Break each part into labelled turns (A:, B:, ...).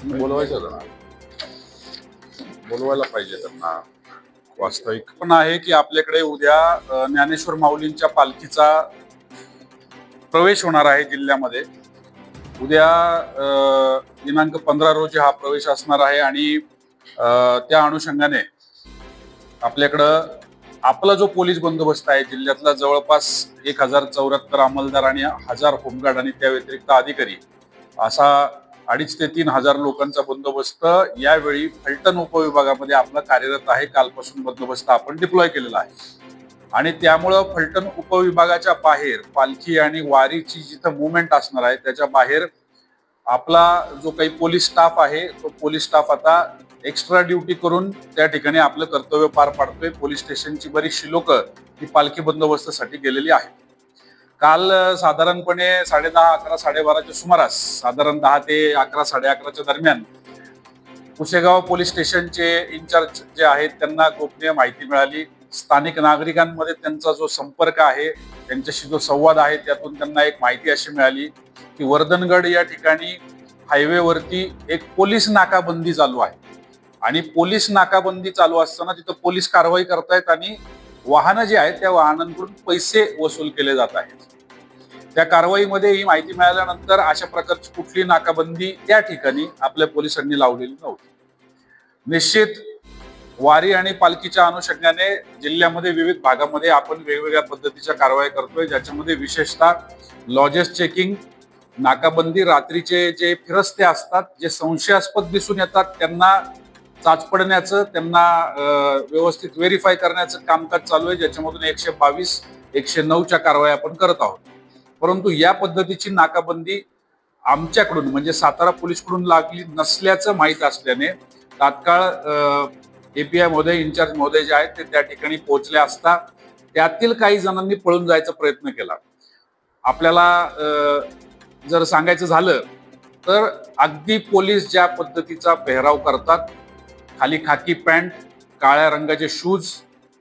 A: बोलवायचं ना, बोलवायला पाहिजे त्यांना. वास्तविक पण आहे की आपल्याकडे उद्या ज्ञानेश्वर माऊलींच्या पालखीचा प्रवेश होणार आहे जिल्ह्यामध्ये. उद्या दिनांक 15 रोजी हा प्रवेश असणार आहे आणि त्या अनुषंगाने आपल्याकडं आपला जो पोलीस बंदोबस्त आहे जिल्ह्यातला जवळपास 1074 अंमलदार आणि 1000 होमगार्ड आणि त्या व्यतिरिक्त अधिकारी असा 2,500 ते 3,000 लोकांचा बंदोबस्त यावेळी फलटण उपविभागामध्ये आपला कार्यरत आहे. कालपासून बंदोबस्त आपण डिप्लॉय केलेला आहे आणि त्यामुळं फलटण उपविभागाच्या बाहेर पालखी आणि वारीची जिथं मुवमेंट असणार आहे त्याच्या बाहेर आपला जो काही पोलीस स्टाफ आहे तो पोलीस स्टाफ आता एक्स्ट्रा ड्युटी करून त्या ठिकाणी आपलं कर्तव्य पार पाडतोय. पोलीस स्टेशनची बरीचशी लोक ही पालखी बंदोबस्तासाठी गेलेली आहेत. काल साधारणपणे 10:30, 11, 12:30च्या सुमारास साधारण 10 ते 11, 11:30च्या दरम्यान पुसेगाव पोलीस स्टेशनचे इन्चार्ज जे आहेत त्यांना गोपनीय माहिती मिळाली. स्थानिक नागरिकांमध्ये त्यांचा जो संपर्क आहे, त्यांच्याशी जो संवाद आहे, त्यातून त्यांना एक माहिती अशी मिळाली की वर्धनगड या ठिकाणी हायवेवरती एक पोलीस नाकाबंदी चालू आहे आणि पोलीस नाकाबंदी चालू असताना तिथं पोलीस कारवाई करतायत आणि वाहनं जी आहेत त्या वाहनांकडून पैसे वसूल केले जात आहेत. त्या कारवाईमध्ये ही माहिती मिळाल्यानंतर अशा प्रकारची कुठली नाकाबंदी त्या ठिकाणी आपल्या पोलिसांनी लावलेली नव्हती. निश्चित वारी आणि पालखीच्या अनुषंगाने जिल्ह्यामध्ये विविध भागामध्ये आपण वेगवेगळ्या पद्धतीच्या कारवाई करतोय, ज्याच्यामध्ये विशेषतः लॉजेस चेकिंग, नाकाबंदी, रात्रीचे जे फिरस्ते असतात जे संशयास्पद दिसून येतात त्यांना चाचपडण्याचं, त्यांना व्यवस्थित व्हेरीफाय करण्याचं कामकाज चालू आहे, ज्याच्यामधून 122, 109च्या कारवाई आपण करत आहोत. परंतु या पद्धतीची नाकाबंदी आमच्याकडून म्हणजे सातारा पोलीसकडून लागली नसल्याचं माहीत असल्याने तात्काळ API महोदय, इन्चार्ज महोदय जे आहेत ते त्या ठिकाणी पोहोचले असता त्यातील काही जणांनी पळून जायचा प्रयत्न केला. आपल्याला जर सांगायचं झालं तर अगदी पोलीस ज्या पद्धतीचा पेहराव करतात, खाली खाकी पॅन्ट, काळ्या रंगाचे शूज,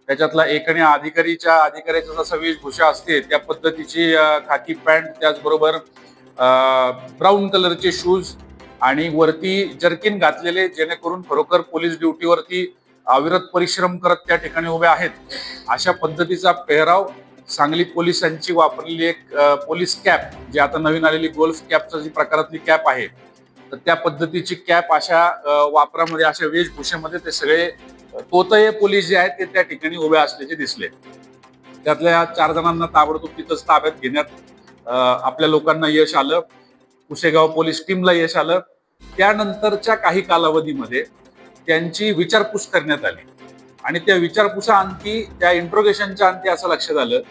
A: त्याच्यातला एकाने अधिकाऱ्याचा जसा वेशभूषा असते त्या पद्धतीची खाकी पॅन्ट, त्याचबरोबर ब्राऊन कलरचे शूज आणि वरती जर्किन घातलेले, जेणेकरून खरोखर पोलीस ड्युटीवरती अविरत परिश्रम करत त्या ठिकाणी उभे आहेत अशा पद्धतीचा पेहराव. सांगली पोलिसांची वापरलेली एक पोलीस कॅप, जी आता नवीन आलेली गोल्फ कॅपचा जी प्रकारातली कॅप आहे, तर त्या पद्धतीची कॅप अशा वापरामध्ये, अशा वेशभूषेमध्ये ते सगळे तोतये पोलीस जे आहेत ते त्या ठिकाणी उभे असल्याचे दिसले. त्यातल्या 4 जणांना ताबडतोब तिथंच ताब्यात घेण्यात आपल्या लोकांना यश आलं, पुसेगाव पोलीस टीमला यश आलं. त्यानंतरच्या काही कालावधीमध्ये त्यांची विचारपूस करण्यात आली आणि त्या विचारपुसा अंती, त्या इंट्रोगेशनच्या अंती असं लक्षात आलं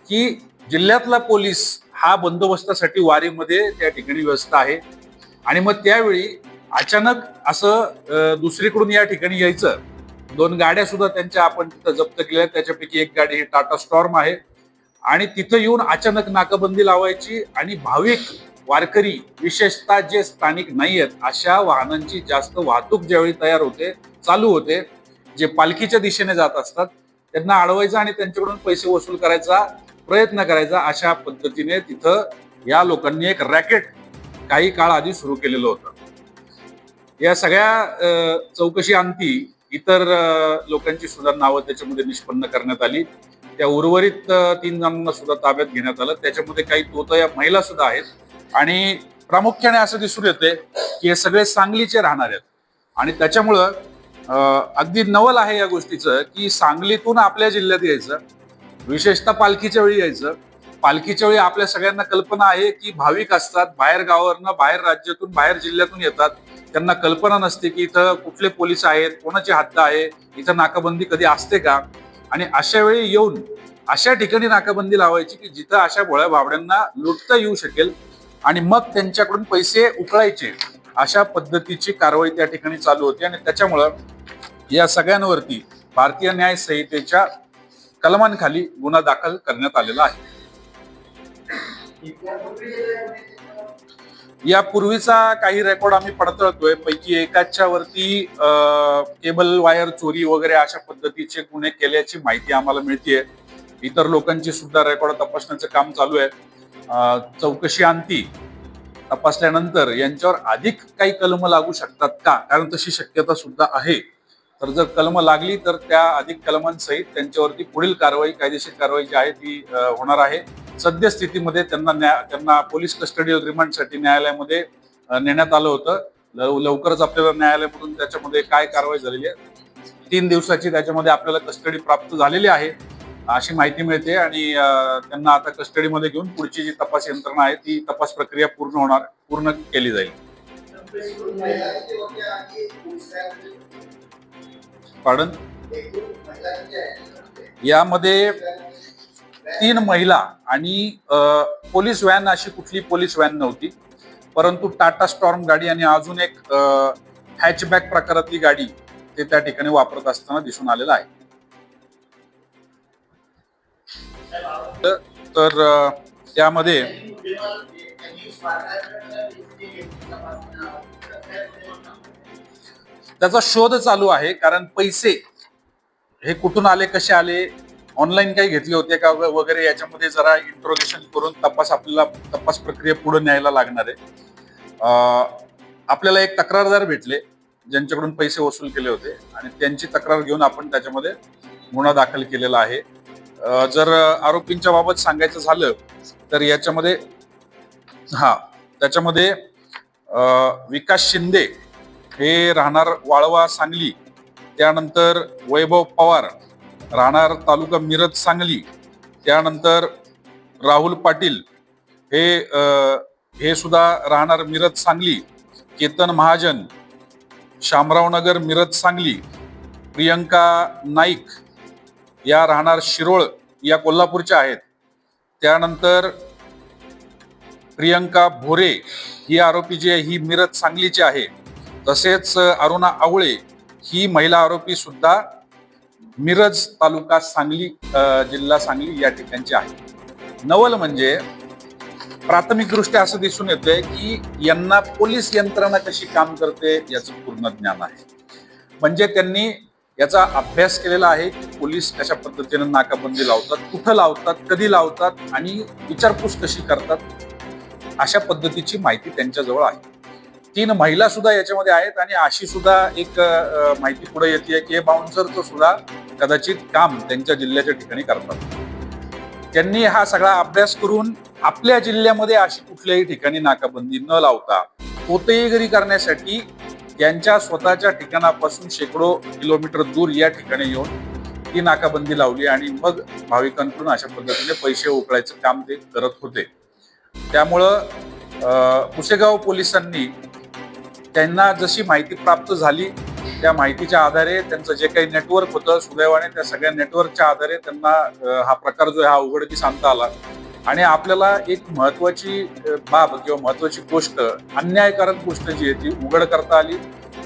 A: की जिल्ह्यातला पोलीस हा बंदोबस्तासाठी वारीमध्ये त्या ठिकाणी व्यस्त आहे आणि मग त्यावेळी अचानक असं दुसरीकडून या ठिकाणी यायचं. 2 गाड्या सुद्धा त्यांच्या आपण तिथं जप्त केल्या, त्याच्यापैकी एक गाडी ही टाटा स्टॉर्म आहे आणि तिथं येऊन अचानक नाकाबंदी लावायची आणि भाविक वारकरी, विशेषतः जे स्थानिक नाही आहेत अशा वाहनांची जास्त वाहतूक ज्यावेळी तयार होते, चालू होते, जे पालखीच्या दिशेने जात असतात त्यांना अडवायचा आणि त्यांच्याकडून पैसे वसूल करायचा प्रयत्न करायचा, अशा पद्धतीने तिथं या लोकांनी एक रॅकेट काही काळ आधी सुरू केलेलं होतं. या सगळ्या चौकशी अंती इतर लोकांची सुद्धा नावं त्याच्यामध्ये निष्पन्न करण्यात आली. त्या उर्वरित 3 जणांना सुद्धा ताब्यात घेण्यात आलं. त्याच्यामध्ये काही तोतया महिला सुद्धा आहेत आणि प्रामुख्याने असं दिसून येते की हे सगळे सांगलीचे राहणार आहेत आणि त्याच्यामुळं अगदी नवल आहे या गोष्टीचं की सांगलीतून आपल्या जिल्ह्यात यायचं, विशेषतः पालखीच्या वेळी यायचं. पालखीच्या वेळी आपल्या सगळ्यांना कल्पना आहे की भाविक असतात, बाहेर गावावरनं, बाहेर राज्यातून, बाहेर जिल्ह्यातून येतात. त्यांना कल्पना नसते की इथं कुठले पोलीस आहेत, कोणाची हद्द आहे, इथं नाकाबंदी कधी असते का, आणि अशा वेळी येऊन अशा ठिकाणी नाकाबंदी लावायची की जिथं अशा भोळ्या बाबड्यांना लुटता येऊ शकेल आणि मग त्यांच्याकडून पैसे उकळायचे, अशा पद्धतीची कारवाई त्या ठिकाणी चालू होती. आणि त्याच्यामुळं या सगळ्यांवरती भारतीय न्याय संहितेच्या कलमांखाली गुन्हा दाखल करण्यात आलेला आहे. यापूर्वीचा काही रेकॉर्ड आम्ही पडताळतोय, पैकी एकाच्या वरती केबल वायर चोरी वगैरे अशा पद्धतीचे गुन्हे केल्याची माहिती आम्हाला मिळतेय. इतर लोकांची सुद्धा रेकॉर्ड तपासण्याचं काम चालू आहे. चौकशी अंती तपासल्यानंतर यांच्यावर अधिक काही कलम लागू शकतात का, कारण तशी शक्यता सुद्धा आहे. तर जर कलम लागली तर त्या अधिक कलमांसहित त्यांच्यावरती पुढील कारवाई, कायदेशीर कारवाई जी आहे ती होणार आहे. सद्यस्थितीमध्ये त्यांना पोलीस कस्टडी रिमांडसाठी न्यायालयामध्ये नेण्यात आलं होतं. लवकरच आपल्याला न्यायालयामधून त्याच्यामध्ये काय कारवाई झालेली आहे, 3 दिवसाची त्याच्यामध्ये आपल्याला कस्टडी प्राप्त झालेली आहे अशी माहिती मिळते. आणि त्यांना आता कस्टडीमध्ये घेऊन पुढची जी तपास यंत्रणा आहे ती तपास प्रक्रिया पूर्ण केली जाईल. पाडन यामध्ये 3 महिला आणि पोलीस व्हॅन, अशी कुठली पोलीस व्हॅन नव्हती, परंतु टाटा स्टॉर्म गाडी आणि अजून एक हॅचबॅक प्रकारातली गाडी ते त्या ठिकाणी वापरत असताना दिसून आलेलं आहे. तर त्यामध्ये त्याचा शोध चालू आहे, कारण पैसे हे कुठून आले, कसे आले, ऑनलाईन काही घेतले होते का वगैरे, याच्यामध्ये जरा इंट्रोगेशन करून आपल्याला तपास प्रक्रिया पुढे न्यायला लागणार आहे. आपल्याला एक तक्रारदार भेटले ज्यांच्याकडून पैसे वसूल केले होते आणि त्यांची तक्रार घेऊन आपण त्याच्यामध्ये गुन्हा दाखल केलेला आहे. जर आरोपींच्या बाबत सांगायचं झालं तर त्याच्यामध्ये विकास शिंदे हे राहणार वाळवा सांगली, त्यानंतर वैभव पवार राहणार मिरज सांगली, त्यानंतर राहुल पाटील हे सुद्धा राहणार मिरज सांगली, केतन महाजन शामरावनगर मिरज सांगली, प्रियंका नाईक या राहणार शिरोळ या कोल्हापूरच्या आहेत, त्यानंतर प्रियंका भोरे ही आरोपी जी आहे ही मिरज सांगलीची आहे, तसेच अरुणा आवळे ही महिला आरोपी सुद्धा मिरज तालुका सांगली जिल्हा सांगली या ठिकाणची आहे. नवल म्हणजे प्राथमिक दृष्ट्या असं दिसून येतंय की यांना पोलीस यंत्रणा कशी काम करते याचं पूर्ण ज्ञान आहे. म्हणजे त्यांनी याचा अभ्यास केलेला आहे की पोलीस कशा पद्धतीने नाकाबंदी लावतात, कुठं लावतात, कधी लावतात आणि विचारपूस कशी करतात, अशा पद्धतीची माहिती त्यांच्याजवळ आहे. 3 महिला सुद्धा याच्यामध्ये आहेत आणि अशी सुद्धा एक माहिती पुढे येते की बाउन्सरचं सुद्धा कदाचित काम त्यांच्या जिल्ह्याच्या ठिकाणी करतात. त्यांनी हा सगळा अभ्यास करून आपल्या जिल्ह्यामध्ये अशी कुठल्याही ठिकाणी नाकाबंदी न लावता कोतेगरी करण्यासाठी यांच्या स्वतःच्या ठिकाणापासून शेकडो किलोमीटर दूर या ठिकाणी येऊन ती नाकाबंदी लावली आणि मग भाविकांकडून अशा पद्धतीने पैसे उकळायचं काम ते करत होते. त्यामुळं पुसेगाव पोलिसांनी त्यांना जशी माहिती प्राप्त झाली त्या माहितीच्या आधारे त्यांचं जे काही नेटवर्क होतं, सुदैवाने त्या सगळ्या नेटवर्कच्या आधारे त्यांना हा प्रकार जो आहे हा उघडकीस आणता आला. आणि आपल्याला एक महत्वाची बाब किंवा महत्वाची गोष्ट, अन्यायकारक गोष्ट जी आहे ती उघड करता आली.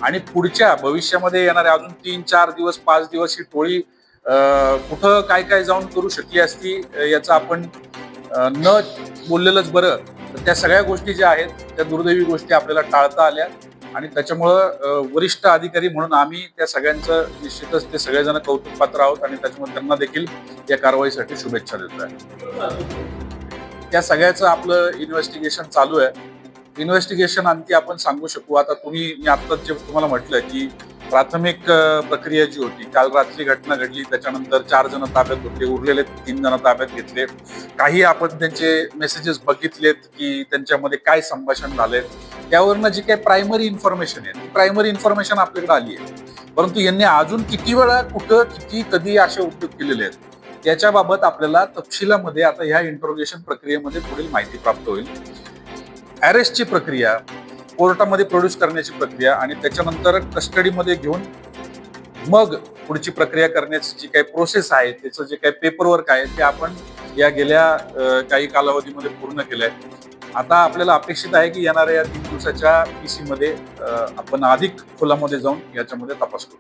A: आणि पुढच्या भविष्यामध्ये येणारे अजून 3-4 दिवस 5 दिवस ही टोळी कुठं काय काय जाऊन करू शकली असती याचं आपण न बोललेलंच बरं. तर त्या सगळ्या गोष्टी ज्या आहेत त्या दुर्दैवी गोष्टी आपल्याला टाळता आल्या आणि त्याच्यामुळं वरिष्ठ अधिकारी म्हणून आम्ही त्या सगळ्यांचं निश्चितच ते सगळेजण कौतुक पात्र आहोत आणि त्याच्यामुळे त्यांना देखील या कारवाईसाठी शुभेच्छा देतो आहे. त्या सगळ्याचं आपलं इन्व्हेस्टिगेशन चालू आहे. इन्व्हेस्टिगेशन आणखी आपण सांगू शकू. आता मी आत्ताच जे तुम्हाला म्हटलं की प्राथमिक प्रक्रिया जी होती, काल रात्री घटना घडली, त्याच्यानंतर 4 जण ताब्यात होते, उरलेले 3 जण ताब्यात घेतले. काही आपण त्यांचे मेसेजेस बघितलेत की त्यांच्यामध्ये काय संभाषण झालंय, त्यावरनं जी काही प्रायमरी इन्फॉर्मेशन आहे, प्रायमरी इन्फॉर्मेशन आपल्याकडे आली आहे. परंतु यांनी अजून किती वेळा, कुठं, किती, कधी असे उद्योग केलेले आहेत याच्याबाबत आपल्याला तपशिलामध्ये आता ह्या इंट्रोगेशन प्रक्रियेमध्ये पुढील माहिती प्राप्त होईल. अरेस्टची प्रक्रिया, कोर्टामध्ये प्रोड्यूस करण्याची प्रक्रिया आणि त्याच्यानंतर कस्टडीमध्ये घेऊन मग पुढची प्रक्रिया करण्याची जी काही प्रोसेस आहे, त्याचं जे काही पेपरवर्क आहे ते आपण या गेल्या काही कालावधीमध्ये पूर्ण केलंय. आता आपल्याला अपेक्षित आहे की येणाऱ्या या 3 दिवसाच्या PC मध्ये आपण अधिक खोलामध्ये जाऊन याच्यामध्ये तपास करू.